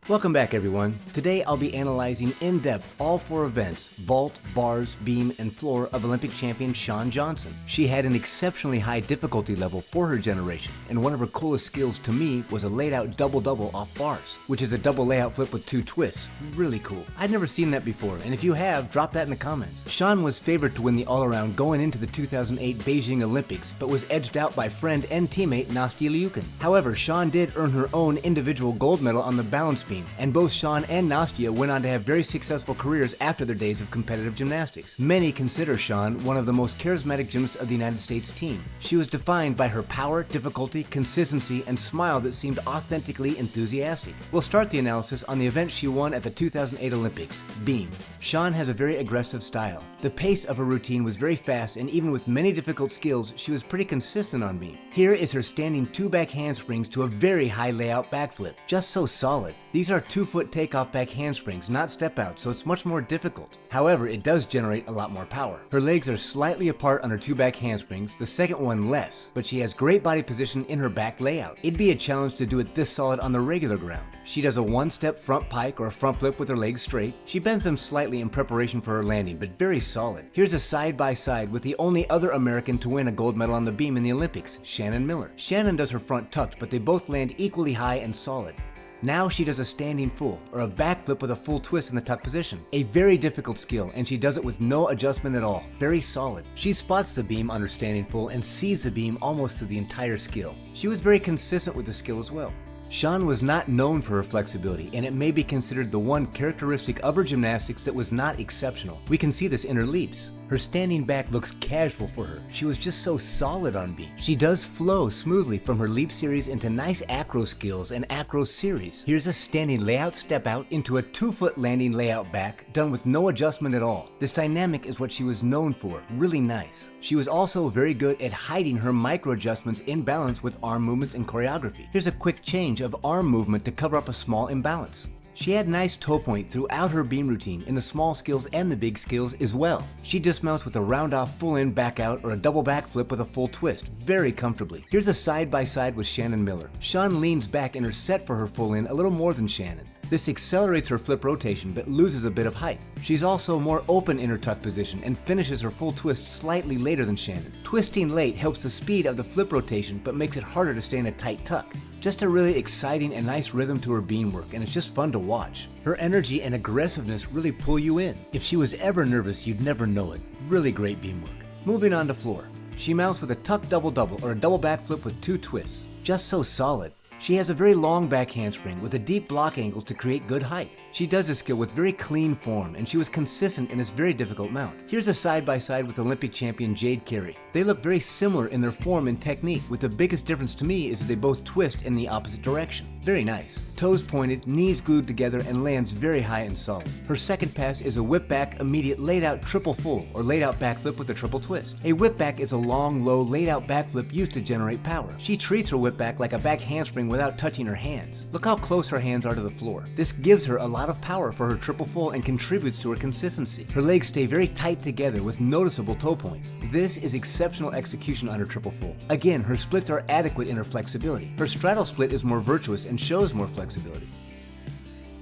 Welcome back, everyone. Today I'll be analyzing in depth all four events, vault, bars, beam, and floor of Olympic champion SHAWN JOHNSON. She had an exceptionally high difficulty level for her generation, and one of her coolest skills to me was a laid out double-double off bars, which is a double layout flip with 2 twists. Really cool. I'd never seen that before, and if you have, drop that in the comments. SHAWN was favored to win the all-around going into the 2008 Beijing Olympics, but was edged out by friend and teammate Nastya Liukin. However, SHAWN did earn her own individual gold medal on the balance beam, and both SHAWN and Nastya went on to have very successful careers after their days of competitive gymnastics. Many consider SHAWN one of the most charismatic gymnasts of the United States team. She was defined by her power, difficulty, consistency, and smile that seemed authentically enthusiastic. We'll start the analysis on the event she won at the 2008 Olympics, beam. SHAWN has a very aggressive style. The pace of her routine was very fast, and even with many difficult skills, she was pretty consistent on beam. Here is her standing 2 back handsprings to a very high layout backflip. Just so solid. These are 2-foot takeoff back handsprings, not step out, so it's much more difficult. However, it does generate a lot more power. Her legs are slightly apart on her 2 back handsprings, the second one less, but she has great body position in her back layout. It'd be a challenge to do it this solid on the regular ground. She does a 1-step front pike or a front flip with her legs straight. She bends them slightly in preparation for her landing, but very solid. Here's a side-by-side with the only other American to win a gold medal on the beam in the Olympics, Shannon Miller. Shannon does her front tucked, but they both land equally high and solid. Now she does a standing full, or a backflip with a full twist in the tuck position. A very difficult skill, and she does it with no adjustment at all. Very solid. She spots the beam on her standing full and sees the beam almost through the entire skill. She was very consistent with the skill as well. SHAWN was not known for her flexibility, and it may be considered the one characteristic of her gymnastics that was not exceptional. We can see this in her leaps. Her standing back looks casual for her. She was just so solid on beam. She does flow smoothly from her leap series into nice acro skills and acro series. Here's a standing layout step out into a 2-foot landing layout back, done with no adjustment at all. This dynamic is what she was known for. Really nice. She was also very good at hiding her micro adjustments in balance with arm movements and choreography. Here's a quick change of arm movement to cover up a small imbalance. She had nice toe point throughout her beam routine in the small skills and the big skills as well. She dismounts with a round off full in back out or a double back flip with a full twist very comfortably. Here's a side by side with Shannon Miller. SHAWN leans back in her set for her full in a little more than Shannon. This accelerates her flip rotation but loses a bit of height. She's also more open in her tuck position and finishes her full twist slightly later than Shannon. Twisting late helps the speed of the flip rotation but makes it harder to stay in a tight tuck. Just a really exciting and nice rhythm to her beam work, and it's just fun to watch. Her energy and aggressiveness really pull you in. If she was ever nervous, you'd never know it. Really great beam work. Moving on to floor. She mounts with a tuck double-double or a double backflip with 2 twists. Just so solid. She has a very long back handspring with a deep block angle to create good height. She does this skill with very clean form, and she was consistent in this very difficult mount. Here's a side-by-side with Olympic champion Jade Carey. They look very similar in their form and technique, with the biggest difference to me is that they both twist in the opposite direction. Very nice. Toes pointed, knees glued together, and lands very high and solid. Her second pass is a whip back immediate laid out triple full or laid out backflip with a triple twist. A whip back is a long, low, laid out backflip used to generate power. She treats her whip back like a back handspring without touching her hands. Look how close her hands are to the floor. This gives her a lot of power for her triple full and contributes to her consistency. Her legs stay very tight together with noticeable toe point. This is exceptional execution on her triple full. Again, her splits are adequate in her flexibility. Her straddle split is more virtuous and shows more flexibility.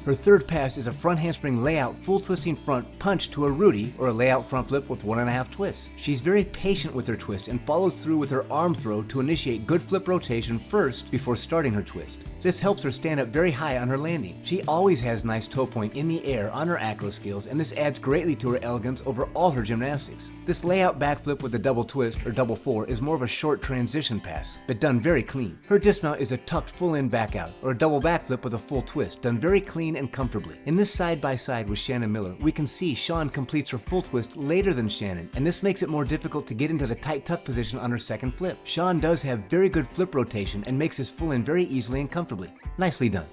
Her third pass is a front handspring layout full twisting front punch to a Rudy or a layout front flip with 1.5 twists. She's very patient with her twist and follows through with her arm throw to initiate good flip rotation first before starting her twist. This helps her stand up very high on her landing. She always has nice toe point in the air on her acro skills, and this adds greatly to her elegance over all her gymnastics. This layout backflip with a double twist or double 4 is more of a short transition pass, but done very clean. Her dismount is a tucked full in back out or a double backflip with a full twist, done very clean and comfortably. In this side by side with Shannon Miller, we can see SHAWN completes her full twist later than Shannon, and this makes it more difficult to get into the tight tuck position on her second flip. SHAWN does have very good flip rotation and makes his full in very easily and comfortably. Nicely done.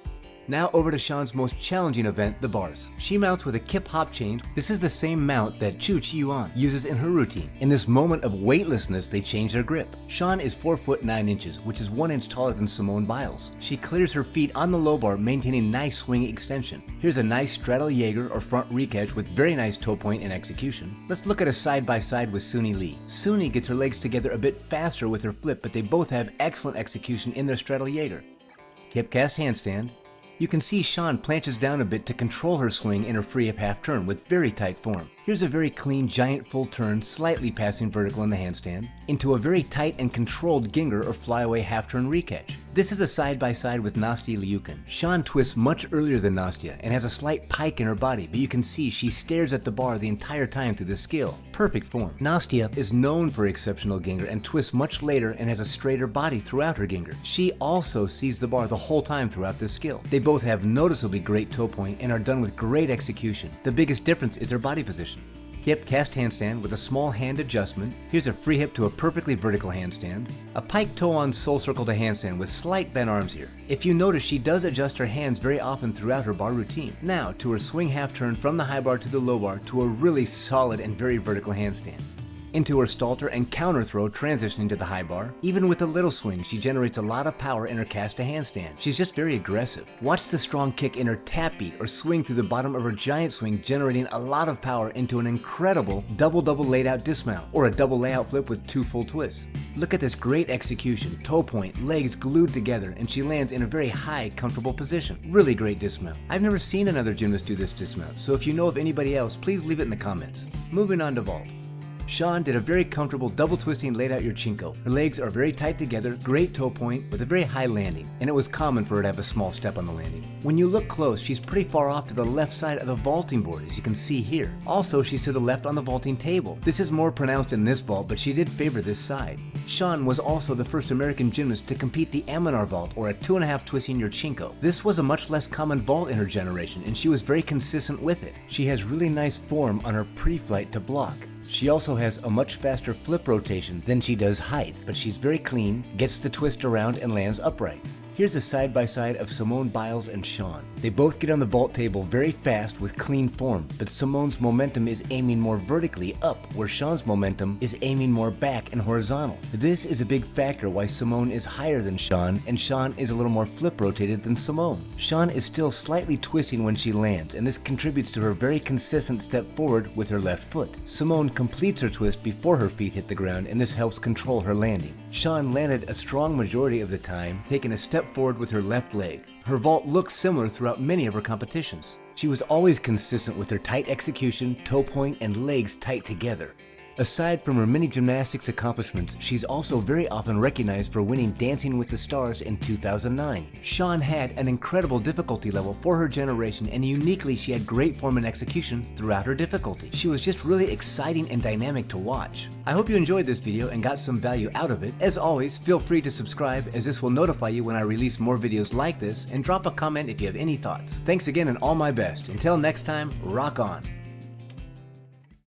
Now over to SHAWN's most challenging event, the bars. She mounts with a kip hop change. This is the same mount that Chu Chi-yuan uses in her routine. In this moment of weightlessness, they change their grip. SHAWN is 4 foot 9 inches, which is 1 inch taller than Simone Biles. She clears her feet on the low bar, maintaining nice swing extension. Here's a nice straddle Jaeger or front re-catch with very nice toe point and execution. Let's look at a side by side with Suni Lee. Suni gets her legs together a bit faster with her flip, but they both have excellent execution in their straddle Jaeger. Hip cast handstand. You can see Shawn planches down a bit to control her swing in her free hip half turn with very tight form. Here's a very clean giant full turn, slightly passing vertical in the handstand, into a very tight and controlled Ginger or flyaway half turn recatch. This is a side-by-side with Nastya Liukin. Shawn twists much earlier than Nastya and has a slight pike in her body, but you can see she stares at the bar the entire time through this skill. Perfect form. Nastya is known for exceptional Ginger and twists much later and has a straighter body throughout her Ginger. She also sees the bar the whole time throughout this skill. They both have noticeably great toe point and are done with great execution. The biggest difference is their body position. Hip cast handstand with a small hand adjustment. Here's a free hip to a perfectly vertical handstand. A pike toe on soul circle to handstand with slight bent arms here. If you notice, she does adjust her hands very often throughout her bar routine. Now to her swing half turn from the high bar to the low bar to a really solid and very vertical handstand. Into her stalter and counter throw transitioning to the high bar. Even with a little swing, she generates a lot of power in her cast to handstand. She's just very aggressive. Watch the strong kick in her tap beat or swing through the bottom of her giant swing, generating a lot of power into an incredible double-double laid out dismount or a double layout flip with 2 full twists. Look at this great execution, toe point, legs glued together, and she lands in a very high, comfortable position. Really great dismount. I've never seen another gymnast do this dismount, so if you know of anybody else, please leave it in the comments. Moving on to vault. Shawn did a very comfortable double twisting laid out Yurchenko. Her legs are very tight together, great toe point with a very high landing, and it was common for her to have a small step on the landing. When you look close, she's pretty far off to the left side of the vaulting board, as you can see here. Also, she's to the left on the vaulting table. This is more pronounced in this vault, but she did favor this side. Shawn was also the first American gymnast to compete the Aminar vault, or a 2.5 twisting Yurchenko. This was a much less common vault in her generation, and she was very consistent with it. She has really nice form on her pre-flight to block. She also has a much faster flip rotation than she does height, but she's very clean, gets the twist around, and lands upright. Here's a side-by-side of Simone Biles and Shawn. They both get on the vault table very fast with clean form, but Simone's momentum is aiming more vertically up, where Shawn's momentum is aiming more back and horizontal. This is a big factor why Simone is higher than Shawn, and Shawn is a little more flip rotated than Simone. Shawn is still slightly twisting when she lands, and this contributes to her very consistent step forward with her left foot. Simone completes her twist before her feet hit the ground, and this helps control her landing. Shawn landed a strong majority of the time, taking a step forward with her left leg. Her vault looks similar throughout many of her competitions. She was always consistent with her tight execution, toe point, and legs tight together. Aside from her many gymnastics accomplishments, she's also very often recognized for winning Dancing with the Stars in 2009. Shawn had an incredible difficulty level for her generation, and uniquely she had great form and execution throughout her difficulty. She was just really exciting and dynamic to watch. I hope you enjoyed this video and got some value out of it. As always, feel free to subscribe, as this will notify you when I release more videos like this, and drop a comment if you have any thoughts. Thanks again and all my best. Until next time, rock on.